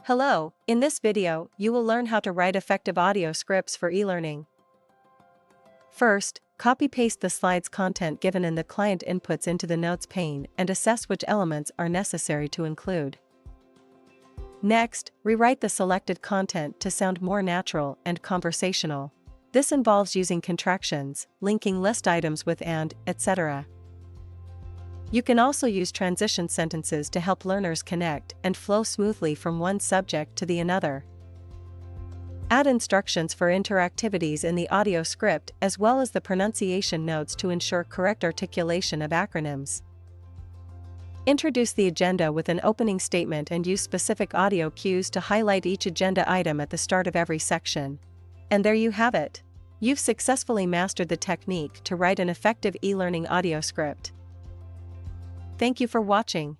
Hello, in this video, you will learn how to write effective audio scripts for e-learning. First, copy-paste the slide's content given in the client inputs into the notes pane and assess which elements are necessary to include. Next, rewrite the selected content to sound more natural and conversational. This involves using contractions, linking list items with and, etc. You can also use transition sentences to help learners connect and flow smoothly from one subject to the another. Add instructions for interactivities in the audio script as well as the pronunciation notes to ensure correct articulation of acronyms. Introduce the agenda with an opening statement and use specific audio cues to highlight each agenda item at the start of every section. And there you have it. You've successfully mastered the technique to write an effective e-learning audio script. Thank you for watching.